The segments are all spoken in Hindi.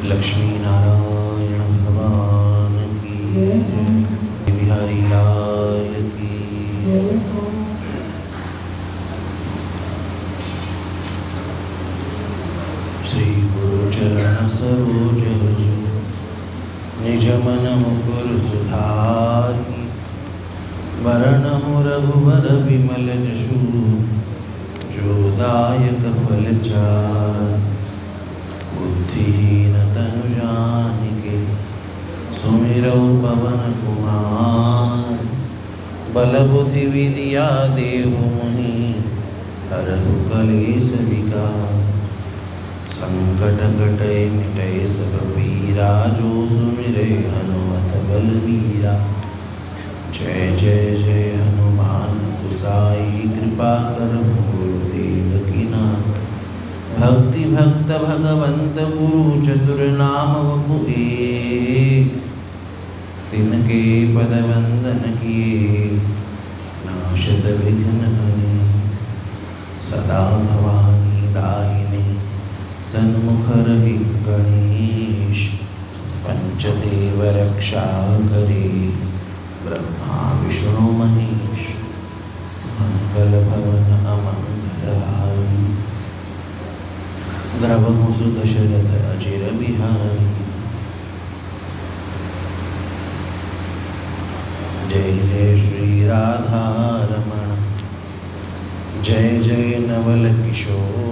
लक्ष्मी नारायण भगवान की जय। बिहारी लाल की जय। श्री गुरु चरण सरोज रज निज मन मुकुर सुधारी। वरणहु रघुवर विमल जसु जो दायक फल चारि। बुद्धिहीन तनु जानिके सुमिरौ पवन कुमार। बल बुद्धि विद्या देहु मुनि हरहु कलेश विकार। संकट कटै मिटै सब पीरा जो सुमिरै हनुमत बलबीरा। जय जय जय हनुमान गोसाई कृपा करहु गुरुदेव की नाथ। भक्ति भक्त भगवंत गुरु चतुर नाम वपु एक। तिनके पद वंदन किए नाशत विघ्न हनि। सदा भवानी दाहिने सन्मुख रहि गणेश। पंचदेव रक्षा करे ब्रह्मा विष्णु महेश। मंगल भवन अमंगल हारी द्रवहु सुदशरथ अजिर बिहारी। जय जय श्री राधा रमण जय जय नवल किशोर।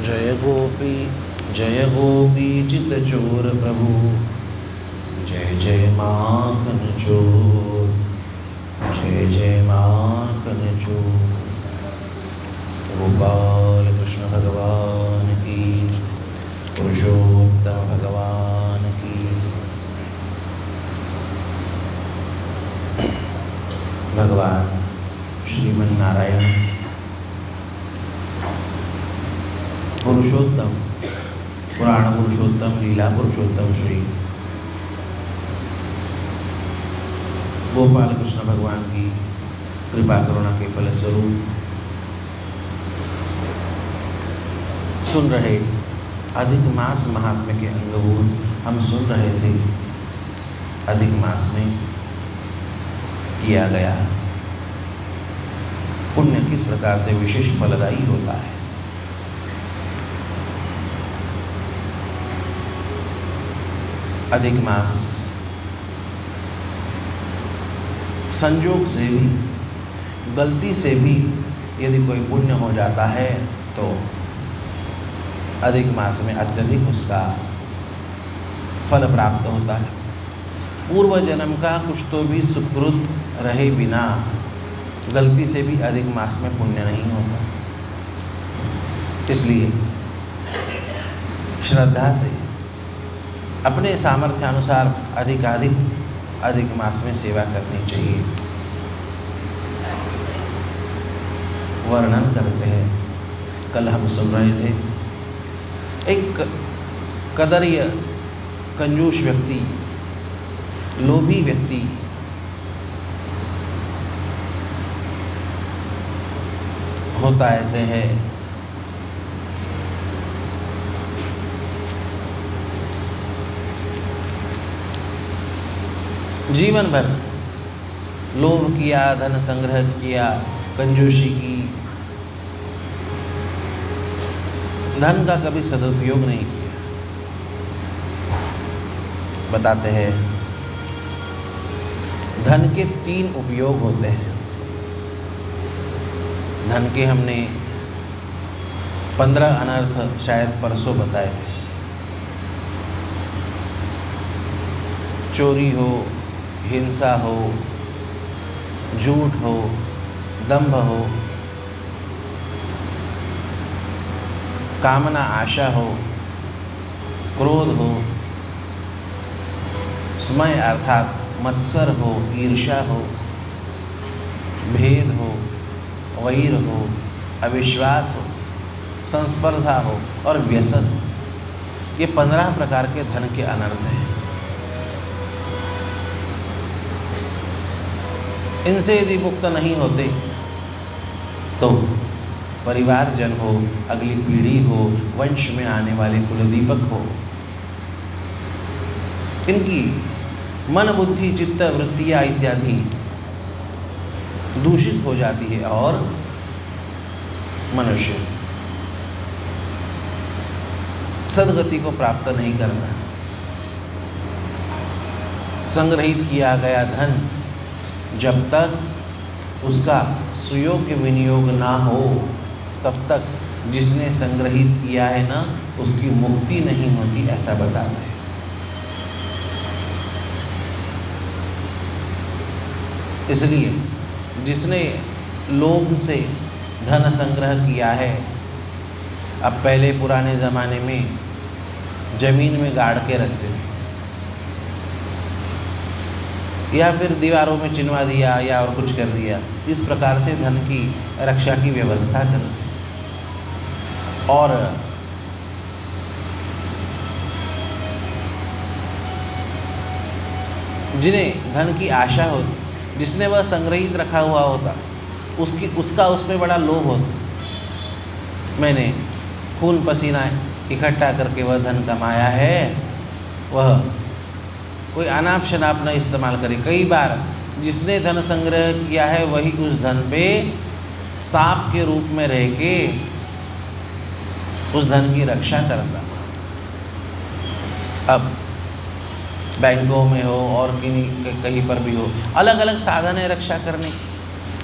जय गोपी चित चोर प्रभु जय जय माखन चोर। जय जय माखन चोर। गोपाल कृष्ण भगवान की पुरुषोत्तम भगवान की। भगवान श्रीमन नारायण पुरुषोत्तम पुराण पुरुषोत्तम लीला पुरुषोत्तम श्री गोपाल कृष्ण भगवान की कृपा करुणा के फलस्वरूप सुन रहे अधिक मास महात्म्य के अंगभूत हम सुन रहे थे। अधिक मास में किया गया पुण्य किस प्रकार से विशेष फलदायी होता है। अधिक मास संयोग से भी गलती से भी यदि कोई पुण्य हो जाता है तो अधिक मास में अत्यधिक उसका फल प्राप्त होता है। पूर्व जन्म का कुछ तो भी सुकृत रहे बिना गलती से भी अधिक मास में पुण्य नहीं होता। इसलिए श्रद्धा से अपने सामर्थ्यानुसार अधिक मास में सेवा करनी चाहिए। वर्णन करते हैं, कल हम सुन रहे थे एक कदर्य कंजूस व्यक्ति, लोभी व्यक्ति होता ऐसे है जीवन भर लोभ किया, धन संग्रह किया, कंजूसी की, धन का कभी सदुपयोग नहीं किया। बताते हैं धन के 3 उपयोग होते हैं। धन के हमने 15 अनर्थ शायद परसों बताए थे। चोरी हो, हिंसा हो, झूठ हो, दंभ हो, कामना आशा हो, क्रोध हो, स्मय अर्थात मत्सर हो, ईर्ष्या हो, भेद हो, वैर हो, अविश्वास हो, संस्पर्धा हो और व्यसन हो। ये 15 प्रकार के धन के अनर्थ हैं। इनसे यदि मुक्त नहीं होते तो परिवारजन हो, अगली पीढ़ी हो, वंश में आने वाले कुलदीपक हो, इनकी मन बुद्धि चित्त वृत्तियाँ इत्यादि दूषित हो जाती है और मनुष्य सदगति को प्राप्त नहीं करता। संग्रहित किया गया धन जब तक उसका सुयोग्य विनियोग ना हो, तब तक जिसने संग्रहित किया है ना, उसकी मुक्ति नहीं होती, ऐसा बताता है। इसलिए जिसने लोभ से धन संग्रह किया है, अब पहले पुराने ज़माने में जमीन में गाड़ के रखते थे या फिर दीवारों में चिनवा दिया या और कुछ कर दिया, इस प्रकार से धन की रक्षा की व्यवस्था कर। और जिन्हें धन की आशा होती, जिसने वह संग्रहित रखा हुआ होता, उसका उसमें बड़ा लोभ होता। मैंने खून पसीना इकट्ठा करके वह धन कमाया है, वह कोई अनाप शनाप न इस्तेमाल करे। कई बार जिसने धन संग्रह किया है वही उस धन पे सांप के रूप में रह के उस धन की रक्षा करता। अब बैंकों में हो और कहीं पर भी हो, अलग अलग साधन है रक्षा करने,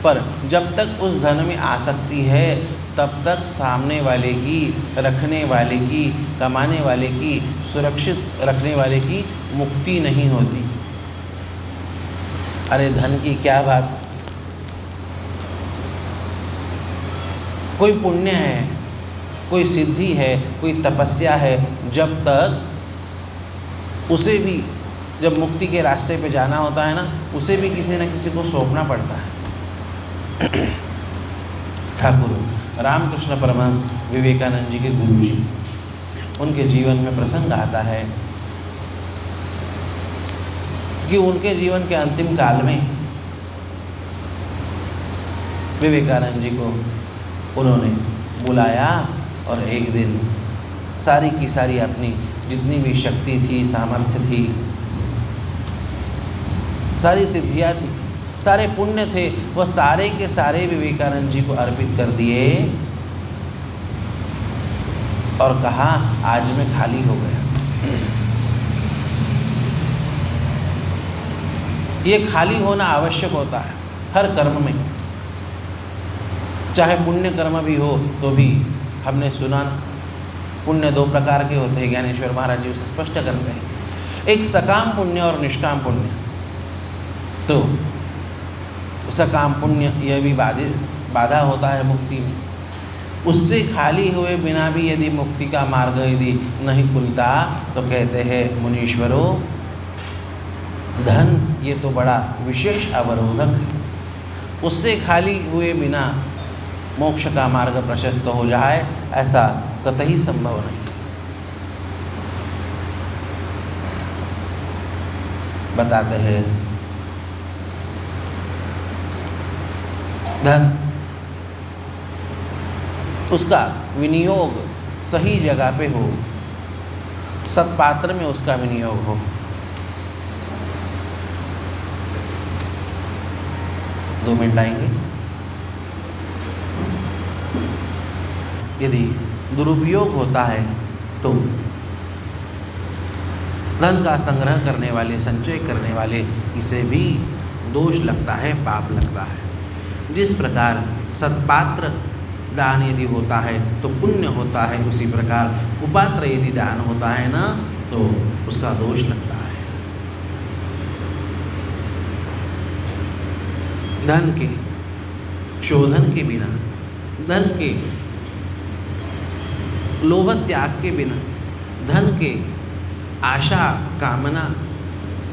पर जब तक उस धन में आसक्ति है तब तक सामने वाले की, रखने वाले की, कमाने वाले की, सुरक्षित रखने वाले की मुक्ति नहीं होती। अरे धन की क्या बात, कोई पुण्य है, कोई सिद्धि है, कोई तपस्या है, जब तक उसे भी, जब मुक्ति के रास्ते पे जाना होता है ना, उसे भी किसी न किसी को सौंपना पड़ता है। ठाकुर रामकृष्ण परमहंस विवेकानंद जी के गुरु जी, उनके जीवन में प्रसंग आता है कि उनके जीवन के अंतिम काल में विवेकानंद जी को उन्होंने बुलाया और एक दिन सारी की सारी अपनी जितनी भी शक्ति थी, सामर्थ्य थी, सारी सिद्धियाँ थी, सारे पुण्य थे, वह सारे के सारे विवेकानंद जी को अर्पित कर दिए और कहा आज मैं खाली हो गया। ये खाली होना आवश्यक होता है हर कर्म में, चाहे पुण्य कर्म भी हो तो भी। हमने सुना पुण्य दो प्रकार के होते हैं, ज्ञानेश्वर महाराज जी उसे स्पष्ट करते हैं, एक सकाम पुण्य और निष्काम पुण्य। तो सकाम पुण्य यह भी बाधा होता है मुक्ति में, उससे खाली हुए बिना भी यदि मुक्ति का मार्ग यदि नहीं खुलता तो कहते हैं मुनीश्वरों, धन ये तो बड़ा विशेष अवरोधक है, उससे खाली हुए बिना मोक्ष का मार्ग प्रशस्त हो जाए ऐसा कतई संभव नहीं। बताते हैं धन, उसका विनियोग सही जगह पे हो, सत्पात्र में उसका विनियोग हो। दो मिनट आएंगे। यदि दुरुपयोग होता है तो धन का संग्रह करने वाले, संचय करने वाले, इसे भी दोष लगता है, पाप लगता है। जिस प्रकार सत्पात्र दान यदि होता है तो पुण्य होता है, उसी प्रकार कुपात्र यदि दान होता है ना तो उसका दोष लगता है। धन के शोधन के बिना, धन के लोभ त्याग के बिना, धन के आशा कामना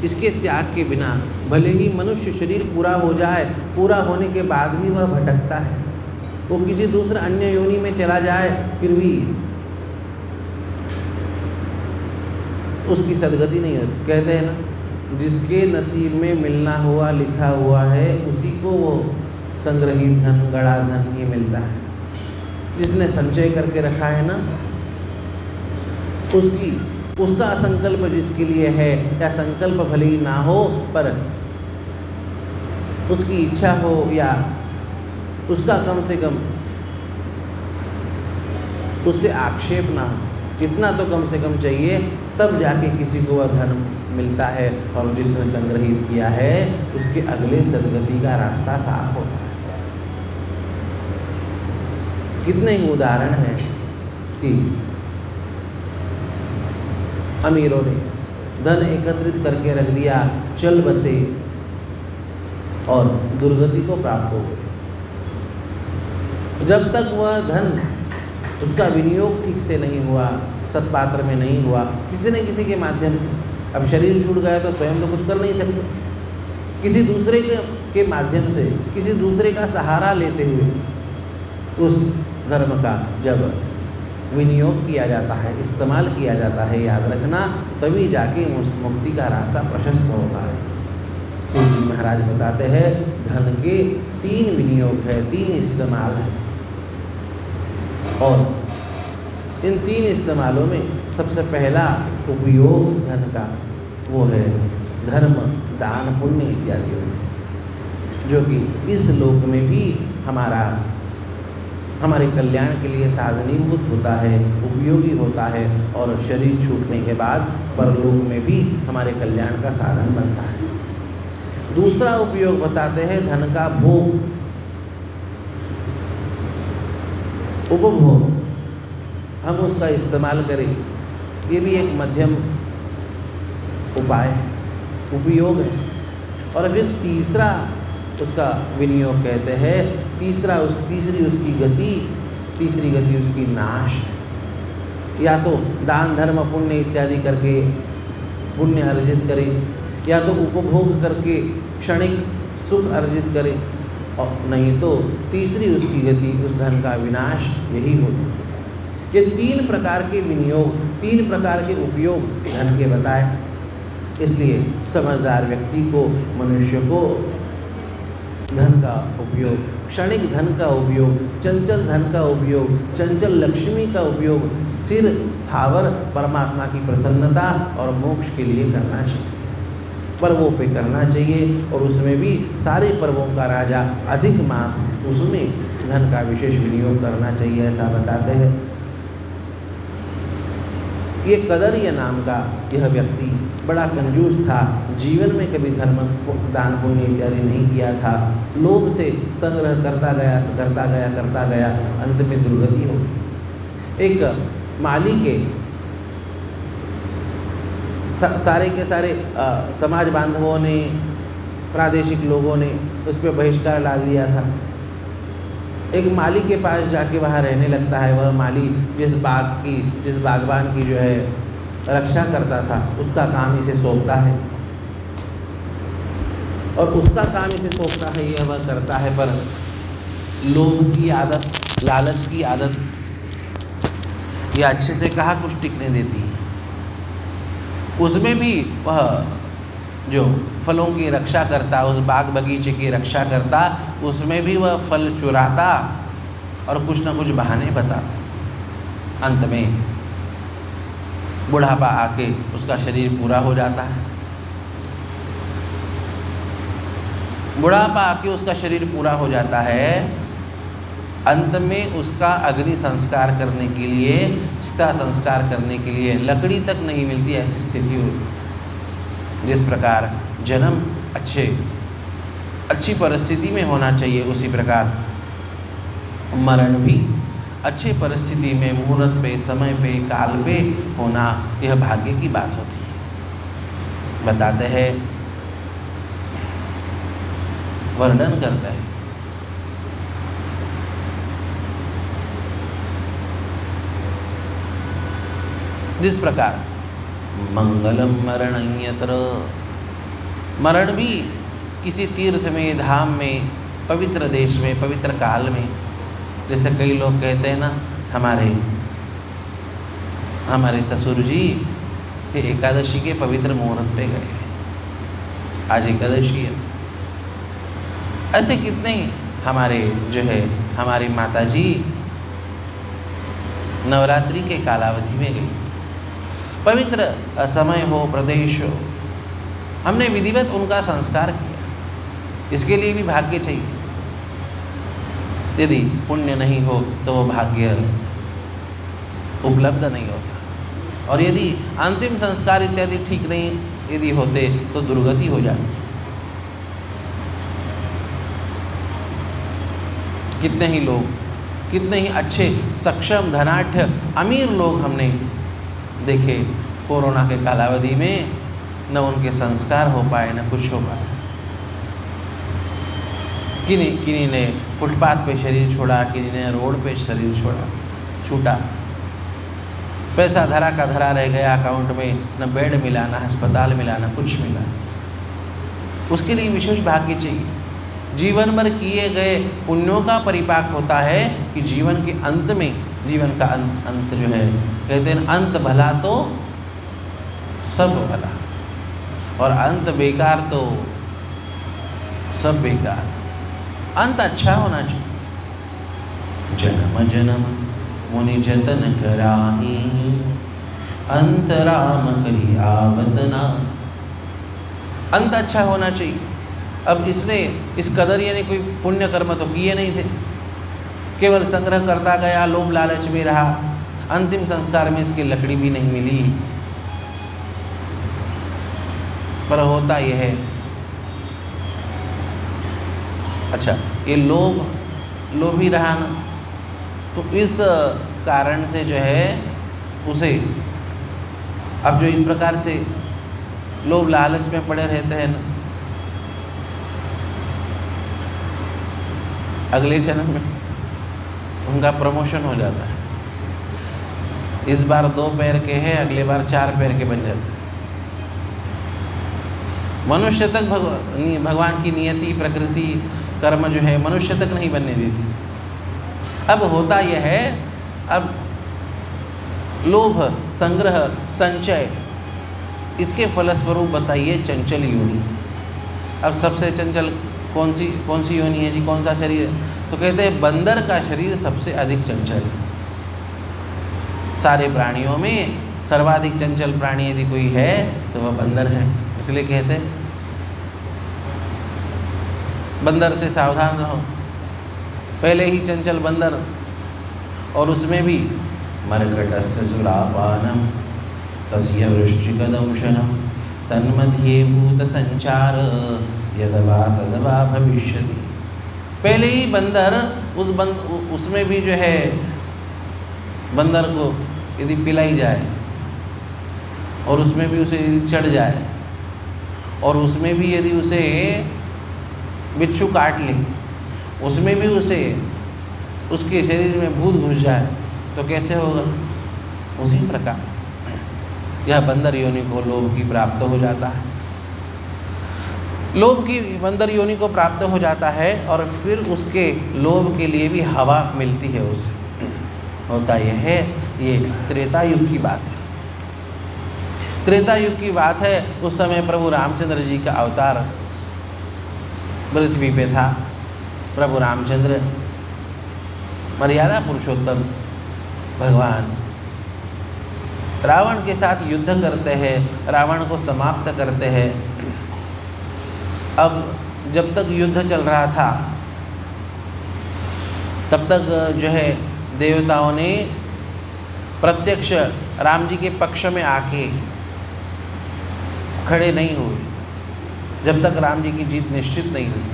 इसके त्याग के बिना भले ही मनुष्य शरीर पूरा हो जाए, पूरा होने के बाद भी वह भटकता है, वो किसी दूसरे अन्य योनि में चला जाए, फिर भी उसकी सदगति नहीं होती। कहते हैं ना, जिसके नसीब में मिलना हुआ लिखा हुआ है उसी को वो संग्रहित धन, गड़ा धन ये मिलता है। जिसने संचय करके रखा है ना, उसका संकल्प जिसके लिए है, या संकल्प भले ही ना हो पर उसकी इच्छा हो, या उसका कम से कम उससे आक्षेप ना हो, इतना तो कम से कम चाहिए, तब जाके किसी को वह धर्म मिलता है। और जिसने संग्रहित किया है उसके अगले सदगति का रास्ता साफ होता है। कितने ही उदाहरण हैं कि अमीरों ने धन एकत्रित करके रख दिया, चल बसे और दुर्गति को प्राप्त हो गए। जब तक वह धन उसका विनियोग ठीक से नहीं हुआ, सत्पात्र में नहीं हुआ, किसी न किसी के माध्यम से, अब शरीर छूट गया तो स्वयं तो कुछ कर नहीं सकते, किसी दूसरे के माध्यम से, किसी दूसरे का सहारा लेते हुए उस धर्म का जब विनियोग किया जाता है, इस्तेमाल किया जाता है, याद रखना, तभी जाके मुक्ति का रास्ता प्रशस्त होता है। सूत जी महाराज बताते हैं धन के 3 विनियोग है, 3 इस्तेमाल है, और इन 3 इस्तेमालों में सबसे पहला उपयोग धन का वो है धर्म, दान, पुण्य इत्यादि, जो कि इस लोक में भी हमारे कल्याण के लिए साधनीभूत होता है, उपयोगी होता है, और शरीर छूटने के बाद परलोक में भी हमारे कल्याण का साधन बनता है। दूसरा उपयोग बताते हैं धन का भोग, उपभोग, हम उसका इस्तेमाल करें, ये भी एक मध्यम उपाय, उपयोग है। और फिर तीसरा उसका विनियोग कहते हैं, तीसरी उसकी गति, तीसरी गति उसकी नाश है। या तो दान धर्म पुण्य इत्यादि करके पुण्य अर्जित करें, या तो उपभोग करके क्षणिक सुख अर्जित करें, और नहीं तो तीसरी उसकी गति, उस धन का विनाश यही होती है। ये 3 प्रकार के विनियोग, 3 प्रकार के उपयोग धन के बताए। इसलिए समझदार व्यक्ति को, मनुष्य को धन का उपयोग, क्षणिक धन का उपयोग, चंचल धन का उपयोग, चंचल लक्ष्मी का उपयोग स्थिर स्थावर परमात्मा की प्रसन्नता और मोक्ष के लिए करना चाहिए, पर्वों पे करना चाहिए। और उसमें भी सारे पर्वों का राजा अधिक मास, उसमें धन का विशेष विनियोग करना चाहिए, ऐसा बताते हैं। ये कदर्य नाम का यह व्यक्ति बड़ा कंजूस था, जीवन में कभी धर्म दान पुण्य इत्यादि नहीं किया था, लोभ से संग्रह करता गया, अंत में दुर्गति हो गई। एक माली के सारे के सारे समाज बांधवों ने, प्रादेशिक लोगों ने उस पर बहिष्कार डाल दिया था। एक माली के पास जाके वहाँ रहने लगता है। वह माली जिस बागबान की जो है रक्षा करता था, उसका काम इसे सौंपता है, और उसका काम इसे सौंपता है, यह वह करता है, पर लोभ की आदत, लालच की आदत, यह अच्छे से कहाँ कुछ टिकने देती है। उसमें भी वह जो फलों की रक्षा करता, उस बाग बगीचे की रक्षा करता, उसमें भी वह फल चुराता और कुछ न कुछ बहाने बताता। अंत में बुढ़ापा आके उसका शरीर पूरा हो जाता है। बुढ़ापा आके उसका शरीर पूरा हो जाता है। अंत में उसका अग्नि संस्कार करने के लिए, चिता संस्कार करने के लिए लकड़ी तक नहीं मिलती, ऐसी स्थिति होती। जिस प्रकार जन्म अच्छी परिस्थिति में होना चाहिए, उसी प्रकार मरण भी अच्छी परिस्थिति में, मुहूर्त पे, समय पे, काल पे होना, यह भाग्य की बात होती है। बताते हैं, वर्णन करता है, जिस प्रकार मंगलम मरणयत्र, मरण भी किसी तीर्थ में, धाम में, पवित्र देश में, पवित्र काल में, जैसे कई लोग कहते हैं ना, हमारे ससुर जी एकादशी के पवित्र मुहूर्त पे गए, आज एकादशी है। ऐसे कितने ही हमारी माता जी नवरात्रि के कालावधि में गई। पवित्र समय हो, प्रदेश हो, हमने विधिवत उनका संस्कार किया। इसके लिए भी भाग्य चाहिए। यदि पुण्य नहीं हो तो वो भाग्य उपलब्ध नहीं होता, और यदि अंतिम संस्कार इत्यादि ठीक नहीं यदि होते तो दुर्गति हो जाती। कितने ही लोग, कितने ही अच्छे, सक्षम, धनाढ्य, अमीर लोग हमने देखे कोरोना के कालावधि में, न उनके संस्कार हो पाए, न कुछ हो पाए। किन्हीं ने फुटपाथ पे शरीर छोड़ा, किन्हीं ने रोड पे शरीर छूटा। पैसा धरा का धरा रह गया अकाउंट में, न बेड मिला, न अस्पताल मिला, न कुछ मिला। उसके लिए विशेष भाग्य चाहिए। जीवन भर किए गए पुण्यों का परिपाक होता है कि जीवन के अंत में, जीवन का अंत जो है, कहते हैं अंत भला तो सब भला, और अंत बेकार तो सब बेकार। अंत अच्छा होना चाहिए। जन्म जन्म मुनि जतन कराही, अंत राम कही आवत ना। अंत अच्छा होना चाहिए। अब इसने इस कदर यानी कोई पुण्य कर्म तो किए नहीं थे, केवल संग्रह करता गया, लोभ लालच में रहा। अंतिम संस्कार में इसकी लकड़ी भी नहीं मिली। पर होता यह है, अच्छा ये लोभी रहा ना, तो इस कारण से जो है उसे, अब जो इस प्रकार से लोभ लालच में पड़े रहते हैं ना, अगले जन्म में उनका प्रमोशन हो जाता है। इस बार 2 पैर के हैं, अगले बार 4 पैर के बन जाते हैं। मनुष्य तक भगवान की नियति, प्रकृति, कर्म जो है मनुष्य तक नहीं बनने देती। अब होता यह है, अब लोभ, संग्रह, संचय, इसके फलस्वरूप बताइए चंचल योनि। अब सबसे चंचल कौन सी योनि है जी, कौन सा शरीर है? तो कहते हैं बंदर का शरीर सबसे अधिक चंचल है। सारे प्राणियों में सर्वाधिक चंचल प्राणी यदि कोई है तो वह बंदर है। इसलिए कहते हैं बंदर से सावधान रहो। पहले ही चंचल बंदर, और उसमें भी मर्कटस्य सुरापानम तस्य वृश्चिकदंशनम तन्मध्ये भूत संचार यदवा तदवा भविष्यति। पहले ही बंदर उसमें भी जो है बंदर को यदि पिलाई जाए, और उसमें भी उसे यदि चढ़ जाए, और उसमें भी यदि उसे बिच्छू काट ले, उसमें भी उसे उसके शरीर में भूत घुस जाए तो कैसे होगा? उसी प्रकार यह बंदर योनि को लोभ की प्राप्त हो जाता है। लोभ की बंदर योनि को प्राप्त हो जाता है, और फिर उसके लोभ के लिए भी हवा मिलती है उसे। होता यह है, ये त्रेता युग की बात है। त्रेता युग की बात है। उस समय प्रभु रामचंद्र जी का अवतार पृथ्वी पे था। प्रभु रामचंद्र मर्यादा पुरुषोत्तम भगवान रावण के साथ युद्ध करते हैं, रावण को समाप्त करते हैं। अब जब तक युद्ध चल रहा था तब तक जो है देवताओं ने प्रत्यक्ष राम जी के पक्ष में आके खड़े नहीं हुए, जब तक राम जी की जीत निश्चित नहीं हुई।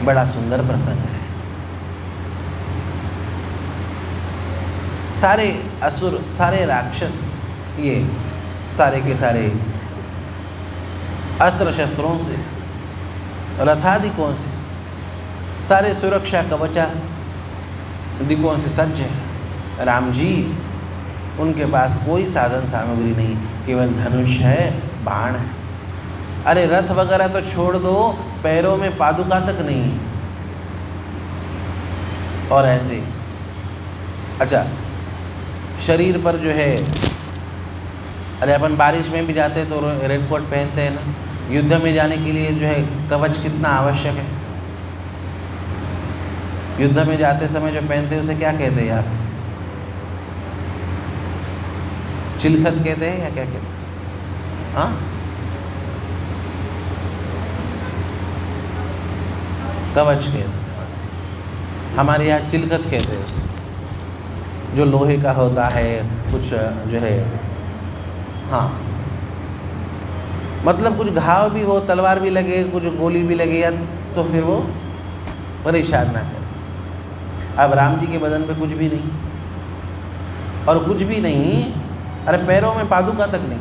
बड़ा सुंदर प्रसंग है। सारे असुर, सारे राक्षस, ये सारे के सारे अस्त्र शस्त्रों से, रथादिकों से, सारे सुरक्षा कवचादिकों से सज्ज है। राम जी, उनके पास कोई साधन सामग्री नहीं, केवल धनुष है, बाण है। अरे रथ वगैरह तो छोड़ दो, पैरों में पादुका तक नहीं है। और ऐसे अच्छा, शरीर पर जो है, अरे अपन बारिश में भी जाते तो रेनकोट पहनते हैं ना। युद्ध में जाने के लिए जो है कवच कितना आवश्यक है। युद्ध में जाते समय जो पहनते हैं उसे क्या कहते हैं यार? चिलखत कहते हैं या क्या कहते हैं? हाँ, कवच कहते हैं। हमारे यहाँ चिलखत कहते हैं उसे, जो लोहे का होता है, कुछ जो है, हाँ, मतलब कुछ घाव भी हो, तलवार भी लगे, कुछ गोली भी लगे या तो फिर वो परेशान ना करे। अब राम जी के बदन पे कुछ भी नहीं, और कुछ भी नहीं, अरे पैरों में पादुका तक नहीं।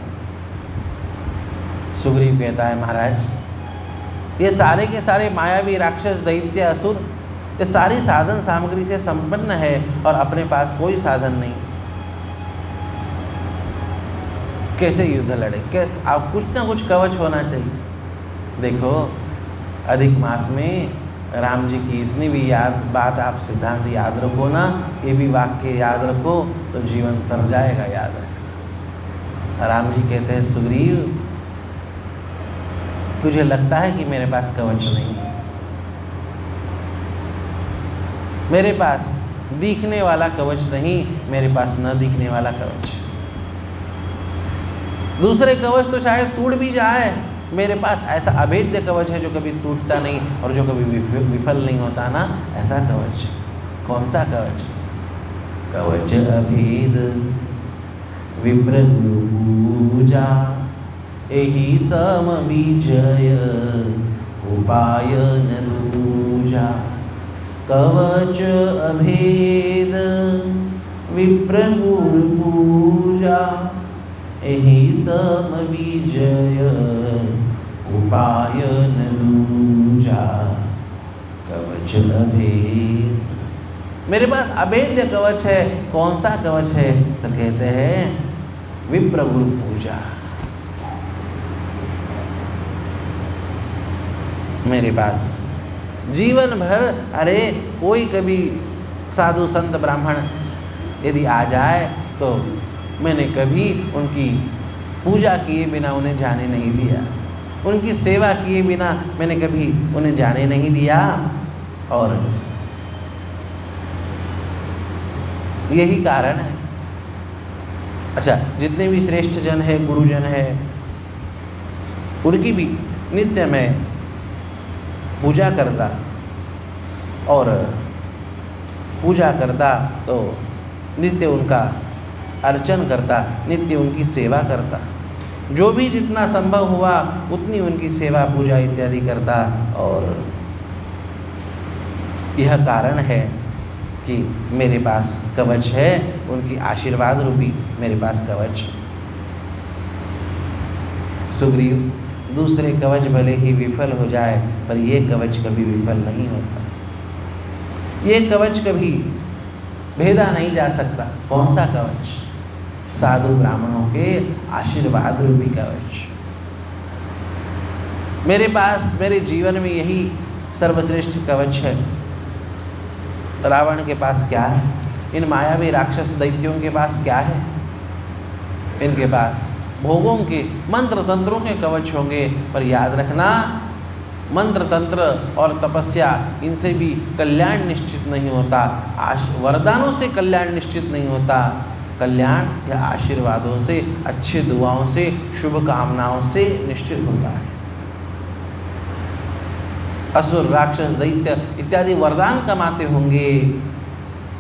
सुग्रीव कहता है महाराज, ये सारे के सारे मायावी राक्षस, दैत्य, असुर, ये सारी साधन सामग्री से संपन्न है और अपने पास कोई साधन नहीं, कैसे युद्ध लड़े? आप कुछ ना कुछ कवच होना चाहिए। देखो, अधिक मास में राम जी की इतनी भी बात आप सिद्धांत याद रखो ना, ये भी वाक्य याद रखो तो जीवन तर जाएगा। याद रखना, राम जी कहते हैं सुग्रीव, तुझे लगता है कि मेरे पास कवच नहीं है, मेरे पास दिखने वाला कवच नहीं, मेरे पास न दिखने वाला कवच। दूसरे कवच तो शायद टूट भी जाए, मेरे पास ऐसा अभेद्य कवच है जो कभी टूटता नहीं और जो कभी विफल नहीं होता ना, ऐसा कवच। कौन सा कवच? कवच अभेद विप्र गुरु पूजा, एहि सम विजय उपाय न दूजा। कवच अभेद विप्र गुरु पूजा, एहि सम विजय उपाय न दूजा। कवच अभेद, मेरे पास अभेद्य कवच है। कौन सा कवच है? तो कहते हैं विप्र गुरु पूजा। मेरे पास जीवन भर, अरे कोई कभी साधु संत ब्राह्मण यदि आ जाए तो मैंने कभी उनकी पूजा किए बिना उन्हें जाने नहीं दिया, उनकी सेवा किए बिना मैंने कभी उन्हें जाने नहीं दिया। और यही कारण है। अच्छा, जितने भी श्रेष्ठ जन है, गुरुजन है, उनकी भी नित्य मैं पूजा करता, और पूजा करता तो नित्य उनका अर्चन करता, नित्य उनकी सेवा करता, जो भी जितना संभव हुआ उतनी उनकी सेवा पूजा इत्यादि करता। और यह कारण है कि मेरे पास कवच है, उनकी आशीर्वाद रूपी मेरे पास कवच। सुग्रीव, दूसरे कवच भले ही विफल हो जाए पर ये कवच कभी विफल नहीं होता, ये कवच कभी भेदा नहीं जा सकता। कौन सा कवच? साधु ब्राह्मणों के आशीर्वाद रूपी कवच। मेरे पास, मेरे जीवन में यही सर्वश्रेष्ठ कवच है। रावण के पास क्या है? इन मायावी राक्षस दैत्यों के पास क्या है? इनके पास भोगों के, मंत्र तंत्रों के कवच होंगे, पर याद रखना, मंत्र तंत्र और तपस्या, इनसे भी कल्याण निश्चित नहीं होता। वरदानों से कल्याण निश्चित नहीं होता। कल्याण या आशीर्वादों से, अच्छे दुआओं से, शुभ कामनाओं से निश्चित होता है। असुर, राक्षस, दैत्य इत्यादि वरदान कमाते होंगे,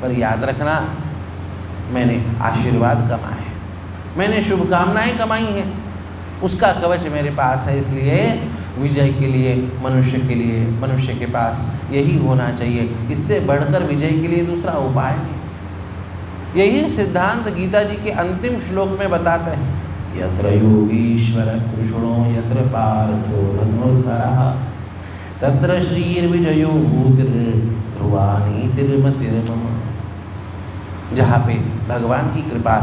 पर याद रखना, मैंने आशीर्वाद कमाए, मैंने शुभकामनाएं कमाई हैं, उसका कवच मेरे पास है। इसलिए विजय के लिए, मनुष्य के पास यही होना चाहिए। इससे बढ़कर विजय के लिए दूसरा उपाय नहीं। यही सिद्धांत गीता जी के अंतिम श्लोक में बताते हैं, यत्र योगीश्वर कृष्णो यत्र पार्थो धनुर्धरः तत्र श्रीर्विजयो ध्रुवानीतिर्मतिर्मम। जहाँ पे भगवान की कृपा,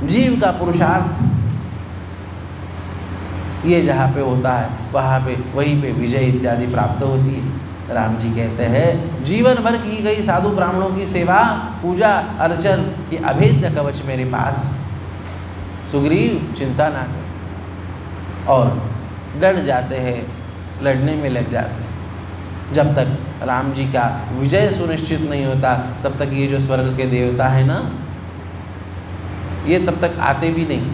जीव का पुरुषार्थ ये जहाँ पे होता है, वहाँ पे, वहीं पे विजय इत्यादि प्राप्त होती है। राम जी कहते हैं, जीवन भर की गई साधु ब्राह्मणों की सेवा, पूजा, अर्चन, ये अभेद्य कवच मेरे पास। सुग्रीव, चिंता ना कर। और डर जाते हैं, लड़ने में लग जाते हैं। जब तक राम जी का विजय सुनिश्चित नहीं होता तब तक ये जो स्वर्ग के देवता है ना, ये तब तक आते भी नहीं।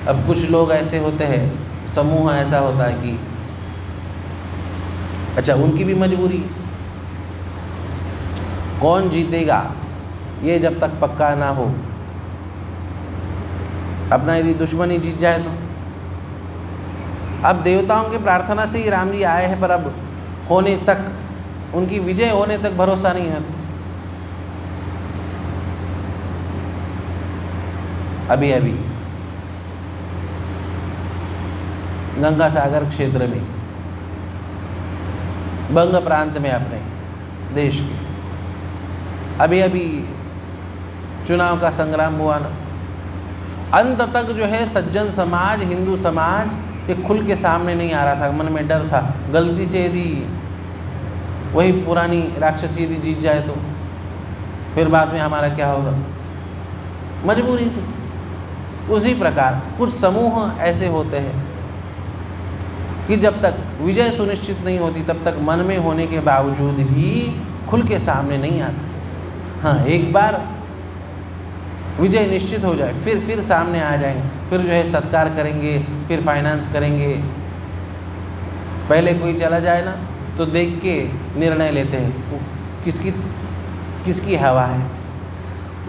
अब कुछ लोग ऐसे होते हैं, समूह ऐसा होता है कि अच्छा उनकी भी मजबूरी, कौन जीतेगा ये जब तक पक्का ना हो, अपना यदि दुश्मनी जीत जाए तो। अब देवताओं की प्रार्थना से ही राम जी आए हैं, पर अब होने तक, उनकी विजय होने तक भरोसा नहीं है। अभी अभी गंगा सागर क्षेत्र में, बंग प्रांत में, अपने देश के अभी अभी चुनाव का संग्राम हुआ ना, अंत तक जो है सज्जन समाज, हिंदू समाज ये खुल के सामने नहीं आ रहा था। मन में डर था, गलती से यदि वही पुरानी राक्षसी यदि जीत जाए तो फिर बाद में हमारा क्या होगा, मजबूरी थी। उसी प्रकार कुछ समूह ऐसे होते हैं कि जब तक विजय सुनिश्चित नहीं होती तब तक मन में होने के बावजूद भी खुल के सामने नहीं आते। हाँ, एक बार विजय निश्चित हो जाए फिर सामने आ जाएंगे, फिर जो है सत्कार करेंगे, फिर फाइनेंस करेंगे। पहले कोई चला जाए ना तो देख के निर्णय लेते हैं, किसकी हवा है,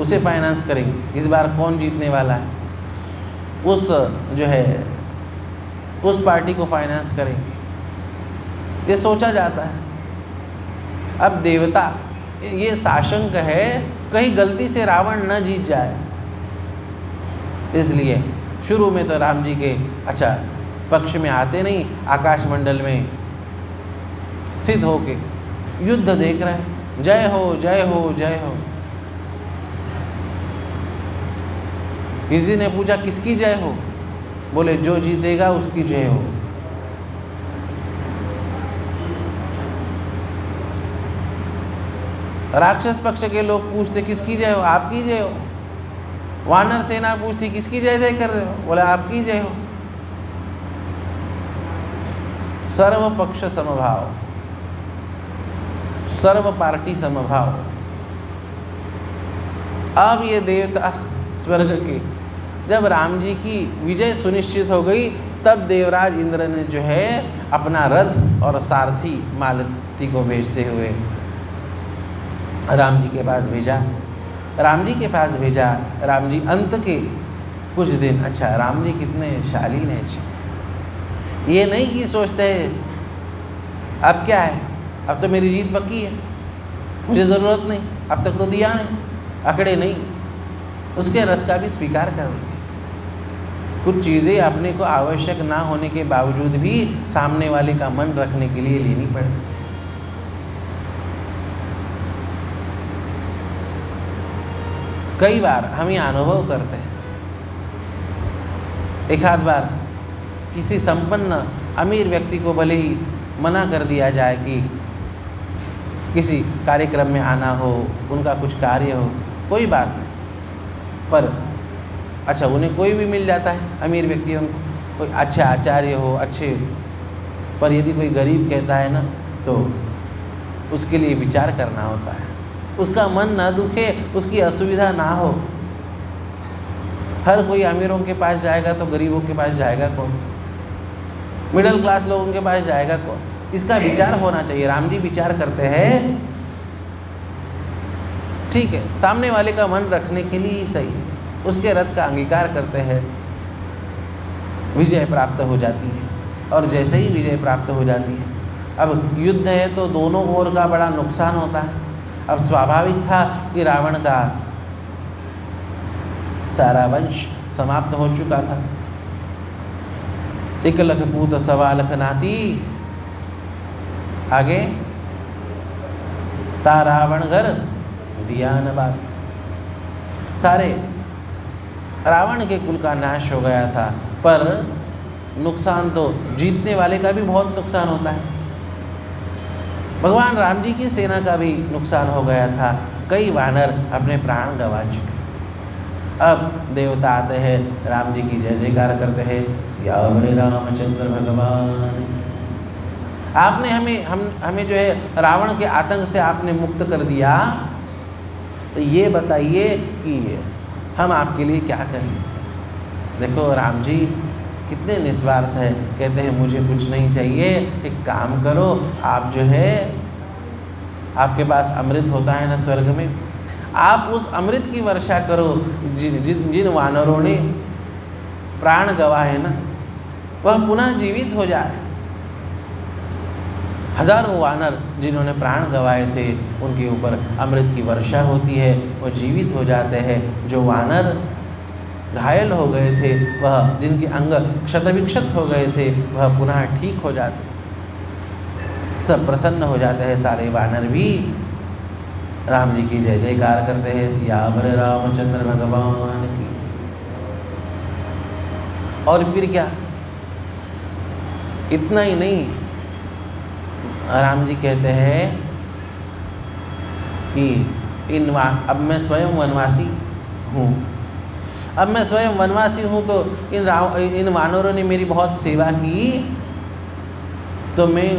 उसे फाइनेंस करेंगे, इस बार कौन जीतने वाला है, उस जो है उस पार्टी को फाइनेंस करेंगे, ये सोचा जाता है। अब देवता ये साशंक है कहीं गलती से रावण न जीत जाए, इसलिए शुरू में तो राम जी के अच्छा पक्ष में आते नहीं, आकाश मंडल में स्थित होके युद्ध देख रहे हैं, जय हो जय हो जय हो। किसी ने पूछा किसकी जय हो, बोले जो जीतेगा उसकी जय हो। राक्षस पक्ष के लोग पूछते किसकी जय हो, आपकी जय हो। वानर सेना पूछती किसकी जय जय कर रहे हो, बोले आपकी जय हो। सर्व पक्ष समभाव, सर्व पार्टी समभाव। अब ये देवता स्वर्ग के जब राम जी की विजय सुनिश्चित हो गई, तब देवराज इंद्र ने जो है अपना रथ और सारथी मालती को भेजते हुए राम जी के पास भेजा। राम जी के पास भेजा। राम जी अंत के कुछ दिन, अच्छा राम जी कितने शालीन हैं, ये नहीं कि सोचते हैं अब क्या है, अब तो मेरी जीत पक्की है, मुझे ज़रूरत नहीं, अब तक तो दिया नहीं, अकड़े नहीं, उसके रथ का भी स्वीकार कर दिया। कुछ चीज़ें अपने को आवश्यक ना होने के बावजूद भी सामने वाले का मन रखने के लिए लेनी पड़ती है। कई बार हम ये अनुभव करते हैं, एक आध बार किसी संपन्न अमीर व्यक्ति को भले ही मना कर दिया जाए कि किसी कार्यक्रम में आना हो, उनका कुछ कार्य हो, कोई बात नहीं, पर अच्छा उन्हें कोई भी मिल जाता है, अमीर व्यक्तियों को कोई अच्छे आचार्य हो, अच्छे, पर यदि कोई गरीब कहता है ना तो उसके लिए विचार करना होता है, उसका मन ना दुखे, उसकी असुविधा ना हो। हर कोई अमीरों के पास जाएगा तो गरीबों के पास जाएगा कौन, मिडिल क्लास लोगों के पास जाएगा कौन, इसका विचार होना चाहिए। राम जी विचार करते हैं, ठीक है, सामने वाले का मन रखने के लिए ही सही, उसके रथ का अंगीकार करते हैं, विजय प्राप्त हो जाती है। और जैसे ही विजय प्राप्त हो जाती है, अब युद्ध है तो दोनों ओर का बड़ा नुकसान होता है। अब स्वाभाविक था कि रावण का सारा वंश समाप्त हो चुका था। 1 लख पूत 1.25 लाख नाती, आगे ता रावण घर दिया न बात। सारे रावण के कुल का नाश हो गया था, पर नुकसान तो जीतने वाले का भी बहुत नुकसान होता है। भगवान राम जी की सेना का भी नुकसान हो गया था, कई वानर अपने प्राण गंवा चुके। अब देवता आते हैं, राम जी की जय जयकार करते हैं, सियावर रामचंद्र भगवान। आपने हमें जो है रावण के आतंक से आपने मुक्त कर दिया, तो ये बताइए कि हम आपके लिए क्या करें। देखो राम जी कितने निस्वार्थ है, कहते हैं मुझे कुछ नहीं चाहिए, एक काम करो, आप जो है आपके पास अमृत होता है ना स्वर्ग में, आप उस अमृत की वर्षा करो। जिन वानरों ने प्राण गंवाए ना, वह पुनः जीवित हो जाए। हजारों वानर जिन्होंने प्राण गंवाए थे, उनके ऊपर अमृत की वर्षा होती है, वो जीवित हो जाते हैं। जो वानर घायल हो गए थे, वह जिनके अंग क्षतविक्षत हो गए थे, वह पुनः ठीक हो जाते, सब प्रसन्न हो जाते हैं। सारे वानर भी राम जी की जय जयकार करते हैं। सियावर रामचंद्र भगवान की। और फिर क्या, इतना ही नहीं, राम जी कहते हैं कि अब मैं स्वयं वनवासी हूँ, अब मैं स्वयं वनवासी हूँ, तो इन वानरों ने मेरी बहुत सेवा की, तो मैं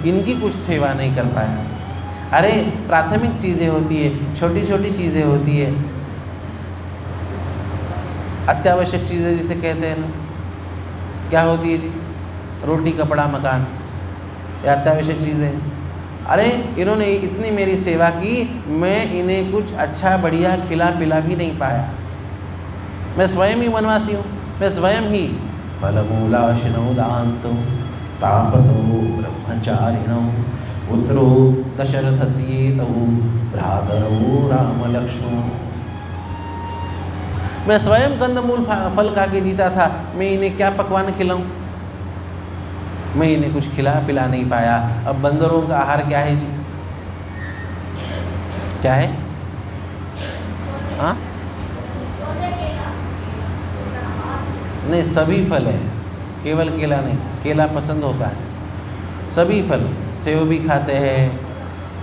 इनकी कुछ सेवा नहीं कर पाया। अरे प्राथमिक चीज़ें होती है, छोटी छोटी चीज़ें होती है, अत्यावश्यक चीज़ें जिसे कहते हैं ना, क्या होती है जी? रोटी कपड़ा मकान, ये अत्यावश्यक चीज़ें। अरे इन्होंने इतनी मेरी सेवा की, मैं इन्हें कुछ अच्छा बढ़िया खिला पिला भी नहीं पाया। मैं स्वयं ही वनवासी हूँ, मैं स्वयं ही फलमूलाशिनो दान्तो तापसो ब्रह्मचारिणो पुत्रो दशरथस्येतौ भ्रातरौ राम लक्ष्मणो। मैं स्वयं कंदमूल फल खा के जीता था, मैं इन्हें क्या पकवान खिलाऊं? मैं इन्हें कुछ खिला पिला नहीं पाया। अब बंदरों का आहार क्या है जी? क्या है? हाँ नहीं, सभी फल है, केवल केला नहीं। केला पसंद होता है, सभी फल, सेव भी खाते हैं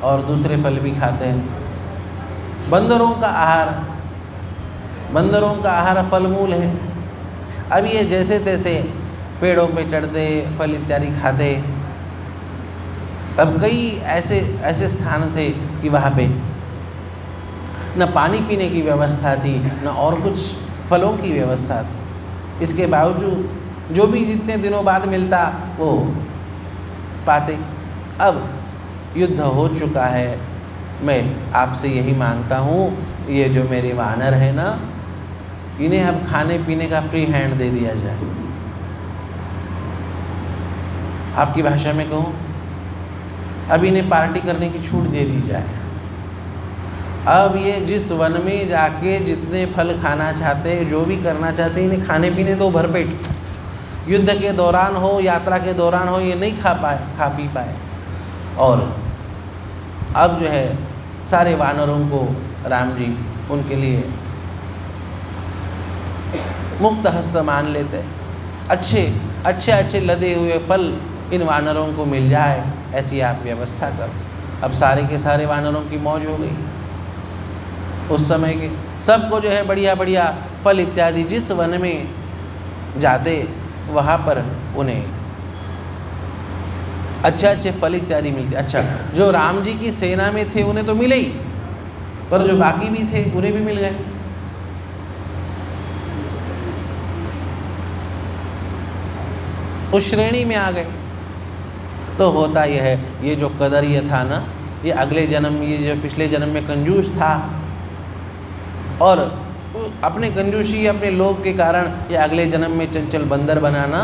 और दूसरे फल भी खाते हैं। बंदरों का आहार फलमूल है। अब ये जैसे तैसे पेड़ों पे चढ़ते, फल इत्यादि खाते। अब कई ऐसे स्थान थे कि वहाँ पे न पानी पीने की व्यवस्था थी, न और कुछ फलों की व्यवस्था थी। इसके बावजूद जो भी जितने दिनों बाद मिलता वो पाते। अब युद्ध हो चुका है, मैं आपसे यही मांगता हूँ, ये जो मेरे वानर है ना, इन्हें अब खाने पीने का फ्री हैंड दे दिया जाए। आपकी भाषा में कहूँ, अब इन्हें पार्टी करने की छूट दे दी जाए। अब ये जिस वन में जाके जितने फल खाना चाहते, जो भी करना चाहते, इन्हें खाने पीने दो भरपेट। युद्ध के दौरान हो, यात्रा के दौरान हो, ये नहीं खा पी पाए। और अब जो है सारे वानरों को राम जी उनके लिए मुक्त हस्त मान लेते। अच्छे लदे हुए फल इन वानरों को मिल जाए, ऐसी आप व्यवस्था करो। अब सारे के सारे वानरों की मौज हो गई। उस समय के सबको जो है बढ़िया बढ़िया फल इत्यादि, जिस वन में जाते वहाँ पर उन्हें अच्छे फल इत्यादि मिलते। अच्छा, जो राम जी की सेना में थे उन्हें तो मिले ही, पर जो बाकी भी थे उन्हें भी मिल गए। उस श्रेणी में आ गए। तो होता यह है, ये जो कदर्य था ना, ये अगले जन्म, ये जो पिछले जन्म में कंजूस था, और अपने कंजूसी अपने लोभ के कारण ये अगले जन्म में चंचल बंदर बनाना,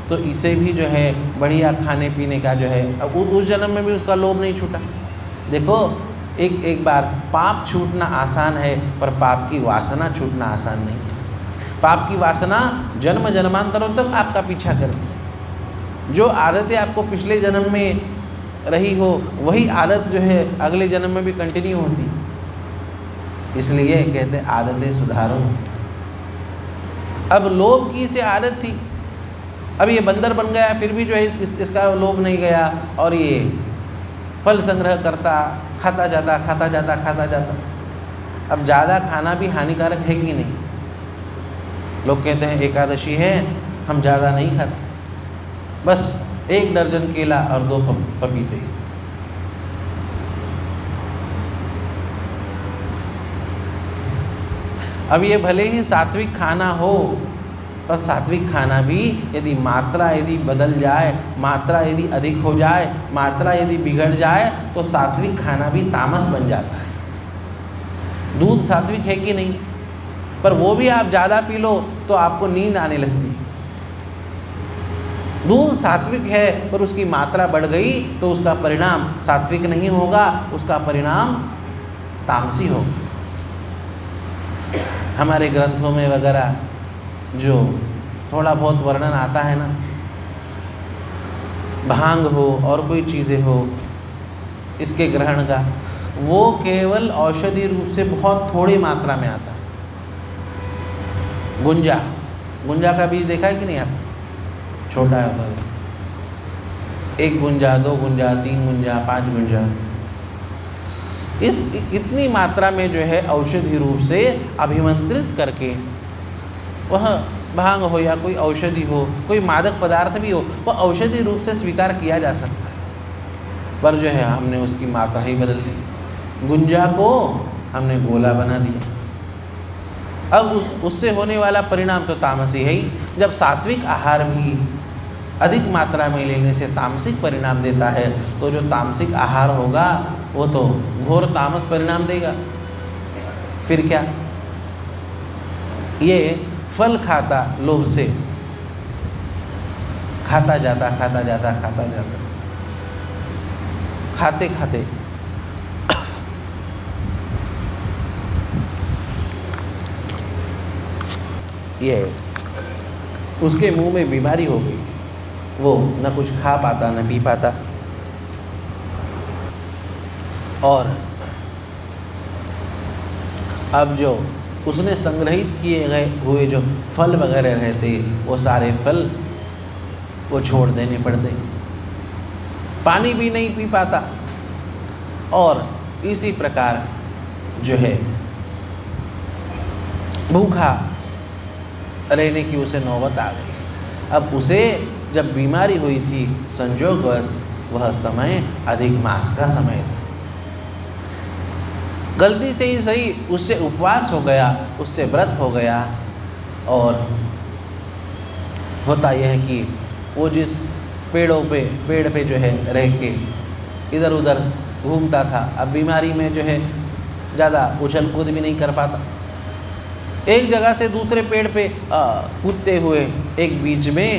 तो इसे भी जो है बढ़िया खाने पीने का जो है, अब उस जन्म में भी उसका लोभ नहीं छूटा। देखो, एक बार पाप छूटना आसान है, पर पाप की वासना छूटना आसान नहीं। पाप की वासना जन्म जन्मांतरों तक आपका पीछा करती है। जो आदतें आपको पिछले जन्म में रही हो, वही आदत जो है अगले जन्म में भी कंटिन्यू होती। इसलिए कहते हैं आदतें सुधारो। अब लोभ की से आदत थी, अब ये बंदर बन गया, फिर भी जो है इसका लोभ नहीं गया, और ये फल संग्रह करता, खाता जाता। अब ज़्यादा खाना भी हानिकारक है कि नहीं? लोग कहते हैं एकादशी है, हम ज़्यादा नहीं खाते, बस 1 दर्जन केला और 2 पपीते। अब ये भले ही सात्विक खाना हो, पर सात्विक खाना भी यदि मात्रा यदि बदल जाए, मात्रा यदि अधिक हो जाए, मात्रा यदि बिगड़ जाए, तो सात्विक खाना भी तामस बन जाता है। दूध सात्विक है कि नहीं, पर वो भी आप ज़्यादा पी लो तो आपको नींद आने लगती है। दूध सात्विक है पर उसकी मात्रा बढ़ गई तो उसका परिणाम सात्विक नहीं होगा, उसका परिणाम तामसी होगा। हमारे ग्रंथों में वगैरह जो थोड़ा बहुत वर्णन आता है ना, भांग हो और कोई चीज़ें हो इसके ग्रहण का, वो केवल औषधि रूप से बहुत थोड़ी मात्रा में आता है। गुंजा का बीज देखा है कि नहीं आप? छोटा होता है, 1 गुंजा, 2 गुंजा, 3 गुंजा, 5 गुंजा, इस इतनी मात्रा में जो है औषधि रूप से अभिमंत्रित करके, वह भांग हो या कोई औषधि हो, कोई मादक पदार्थ भी हो, वह औषधि रूप से स्वीकार किया जा सकता है। पर जो है हमने उसकी मात्रा ही बदल दी, गुंजा को हमने गोला बना दिया। अब उससे होने वाला परिणाम तो तामसी है ही। जब सात्विक आहार भी अधिक मात्रा में लेने से तामसिक परिणाम देता है, तो जो तामसिक आहार होगा वो तो घोर तामस परिणाम देगा। फिर क्या? ये फल खाता लोभ से, खाता जाता खाते खाते ये उसके मुंह में बीमारी हो गई, वो न कुछ खा पाता न पी पाता। और अब जो उसने संग्रहित किए गए हुए जो फल वगैरह रहते, वो सारे फल वो छोड़ देने पड़ते, पानी भी नहीं पी पाता। और इसी प्रकार जो है भूखा रहने की उसे नौबत आ गई। अब उसे जब बीमारी हुई थी, संजोगवश वह समय अधिक मास का समय था। गलती से ही सही उससे उपवास हो गया, उससे व्रत हो गया। और होता यह है कि वो जिस पेड़ पे जो है रह के इधर उधर घूमता था, अब बीमारी में जो है ज़्यादा उछल कूद भी नहीं कर पाता। एक जगह से दूसरे पेड़ पे कूदते हुए एक बीच में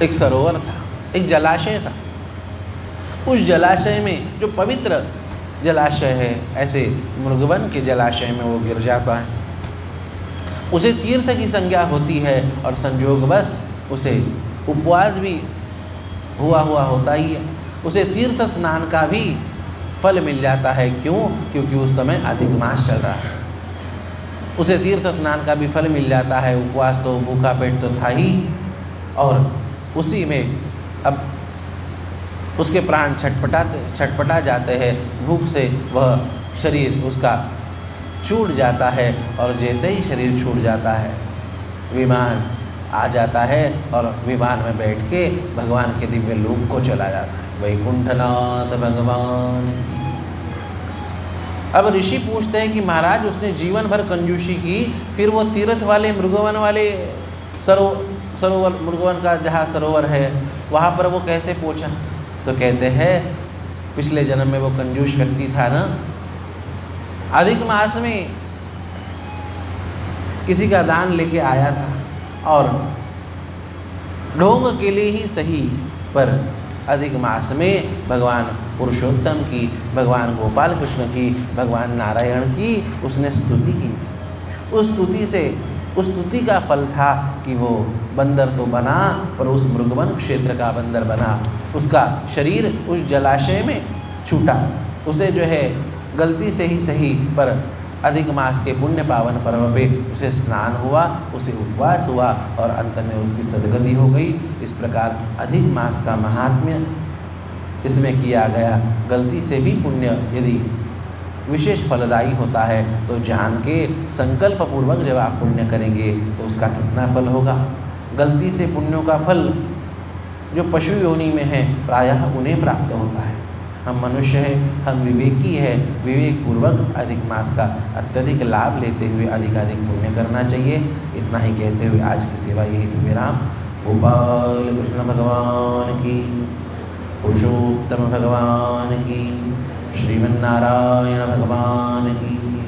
एक सरोवर था, एक जलाशय था। उस जलाशय में, जो पवित्र जलाशय है, ऐसे मृगवन के जलाशय में वो गिर जाता है। उसे तीर्थ की संज्ञा होती है और संजोगवश उसे उपवास भी हुआ होता ही है। उसे तीर्थ स्नान का भी फल मिल जाता है। क्यों? क्योंकि उस समय अधिक मास चल रहा है। उसे तीर्थ स्नान का भी फल मिल जाता है। उपवास तो, भूखा पेट तो था ही, और उसी में अब उसके प्राण छटपटा जाते हैं। भूख से वह शरीर उसका छूट जाता है, और जैसे ही शरीर छूट जाता है, विमान आ जाता है और विमान में बैठ के भगवान के दिव्य लोक को चला जाता है। वैकुंठनाथ भगवान। अब ऋषि पूछते हैं कि महाराज, उसने जीवन भर कंजूसी की, फिर वो तीर्थ वाले मृगवन वाले सरोवर मृगवन का जहाँ सरोवर है वहाँ पर वो कैसे पहुँचा? तो कहते हैं पिछले जन्म में वो कंजूस व्यक्ति था ना, अधिक मास में किसी का दान लेके आया था, और ढोंग के लिए ही सही, पर अधिक मास में भगवान पुरुषोत्तम की, भगवान गोपाल कृष्ण की, भगवान नारायण की उसने स्तुति की थी। उस स्तुति का फल था कि वो बंदर तो बना, पर उस मृगवन क्षेत्र का बंदर बना। उसका शरीर उस जलाशय में छूटा। उसे जो है गलती से ही सही, पर अधिक मास के पुण्य पावन पर्व पे उसे स्नान हुआ, उसे उपवास हुआ, और अंत में उसकी सदगति हो गई। इस प्रकार अधिक मास का महात्म्य इसमें किया गया। गलती से भी पुण्य यदि विशेष फलदायी होता है तो जान के संकल्प पूर्वक जब आप पुण्य करेंगे तो उसका कितना फल होगा। गलती से पुण्यों का फल जो पशु योनि में है प्रायः उन्हें प्राप्त होता है। हम मनुष्य हैं, हम विवेकी है, विवेक पूर्वक अधिक मास का अत्यधिक लाभ लेते हुए अधिकाधिक पुण्य करना चाहिए। इतना ही कहते हुए आज की सेवा यही तो मेरा गोपाल कृष्ण भगवान की, पुरुषोत्तम भगवान की, श्रीमन्नारायण भगवान की।